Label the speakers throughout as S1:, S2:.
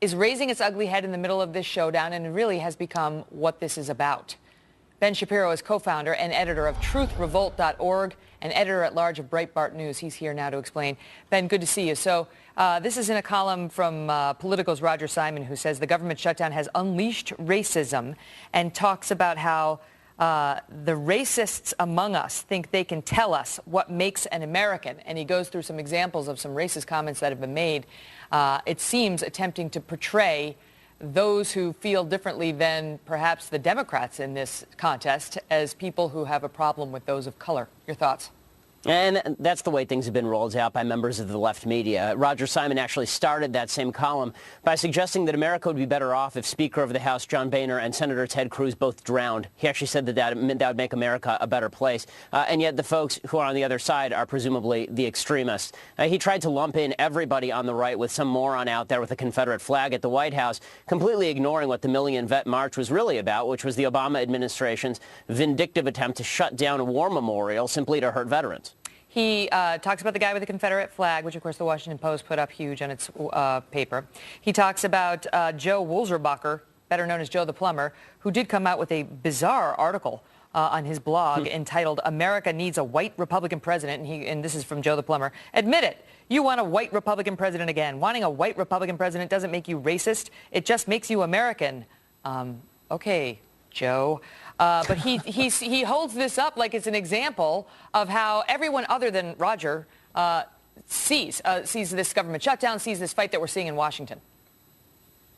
S1: is raising its ugly head in the middle of this showdown and really has become what this is about. Ben Shapiro is co-founder and editor of truthrevolt.org and editor-at-large of Breitbart News. He's here now to explain. Ben, good to see you. So this is in a column from Politico's Roger Simon, who says the government shutdown has unleashed racism and talks about how the racists among us think they can tell us what makes an American. And he goes through some examples of some racist comments that have been made. It seems attempting to portray those who feel differently than perhaps the Democrats in this contest as people who have a problem with those of color. Your thoughts?
S2: And that's the way things have been rolled out by members of the left media. Roger Simon actually started that same column by suggesting that America would be better off if Speaker of the House John Boehner and Senator Ted Cruz both drowned. He actually said that would make America a better place. And yet the folks who are on the other side are presumably the extremists. He tried to lump in everybody on the right with some moron out there with a Confederate flag at the White House, completely ignoring what the Million Vet March was really about, which was the Obama administration's vindictive attempt to shut down a war memorial simply to hurt veterans.
S1: He talks about the guy with the Confederate flag, which, of course, the Washington Post put up huge on its paper. He talks about Joe Wulzerbacher, better known as Joe the Plumber, who did come out with a bizarre article on his blog entitled "America Needs a White Republican President," and this is from Joe the Plumber. Admit it. You want a white Republican president again. Wanting a white Republican president doesn't make you racist. It just makes you American. Okay, Joe. But he holds this up like it's an example of how everyone other than Roger sees this government shutdown, sees this fight that we're seeing in Washington.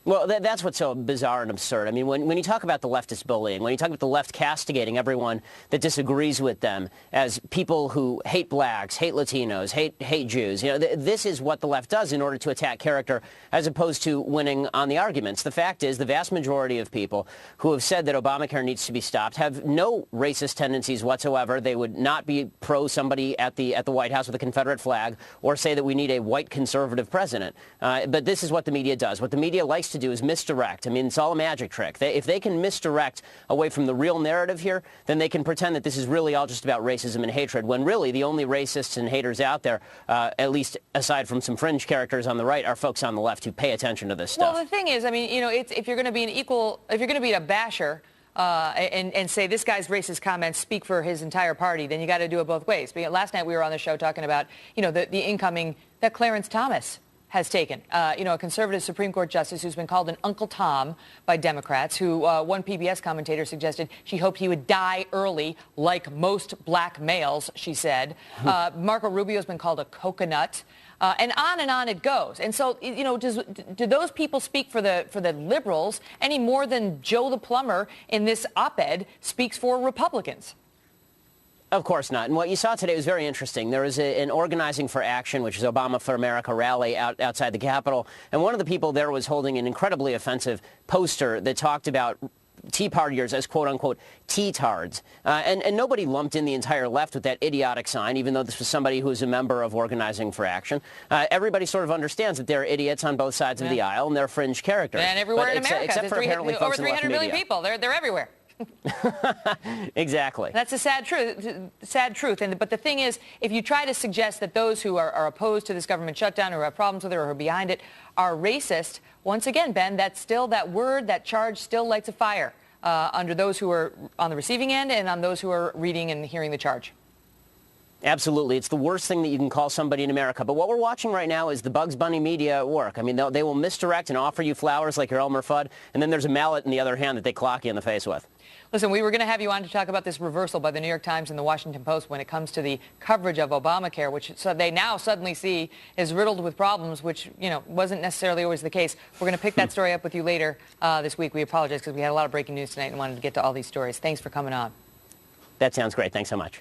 S2: Well, that's what's so bizarre and absurd. I mean, when you talk about the leftist bullying, when you talk about the left castigating everyone that disagrees with them as people who hate blacks, hate Latinos, hate Jews, you know, this is what the left does in order to attack character as opposed to winning on the arguments. The fact is the vast majority of people who have said that Obamacare needs to be stopped have no racist tendencies whatsoever. They would not be pro somebody at the White House with a Confederate flag or say that we need a white conservative president. But this is what the media does. What the media likes to do is misdirect. I mean, it's all a magic trick. If they can misdirect away from the real narrative here, then they can pretend that this is really all just about racism and hatred, when really the only racists and haters out there, at least aside from some fringe characters on the right, are folks on the left who pay attention to this stuff.
S1: Well, the thing is, I mean, you know, if you're going to be if you're going to be a basher and say this guy's racist comments speak for his entire party, then you got to do it both ways. Last night we were on the show talking about, you know, the incoming that Clarence Thomas has taken, a conservative Supreme Court justice who's been called an Uncle Tom by Democrats, who one PBS commentator suggested she hoped he would die early like most black males, she said. Marco Rubio's been called a coconut. And on it goes. And so, you know, do those people speak for the liberals any more than Joe the Plumber in this op-ed speaks for Republicans?
S2: Of course not. And what you saw today was very interesting. There was an Organizing for Action, which is Obama for America rally outside the Capitol. And one of the people there was holding an incredibly offensive poster that talked about Tea Partiers as quote-unquote Tea-tards. And nobody lumped in the entire left with that idiotic sign, even though this was somebody who was a member of Organizing for Action. Everybody sort of understands that there are idiots on both sides of the aisle, and they're fringe characters.
S1: And everywhere in America.
S2: Except for apparently folks
S1: over
S2: in the left
S1: 300 million
S2: media.
S1: people. They're everywhere.
S2: Exactly.
S1: That's a sad truth. But the thing is, if you try to suggest that those who are opposed to this government shutdown or have problems with it or are behind it are racist, once again, Ben, that charge still lights a fire under those who are on the receiving end and on those who are reading and hearing the charge.
S2: Absolutely. It's the worst thing that you can call somebody in America. But what we're watching right now is the Bugs Bunny media at work. I mean, they will misdirect and offer you flowers like your Elmer Fudd, and then there's a mallet in the other hand that they clock you in the face with.
S1: Listen, we were going to have you on to talk about this reversal by the New York Times and the Washington Post when it comes to the coverage of Obamacare, which they now suddenly see is riddled with problems, which, you know, wasn't necessarily always the case. We're going to pick that story up with you later this week. We apologize because we had a lot of breaking news tonight and wanted to get to all these stories. Thanks for coming on.
S2: That sounds great. Thanks so much.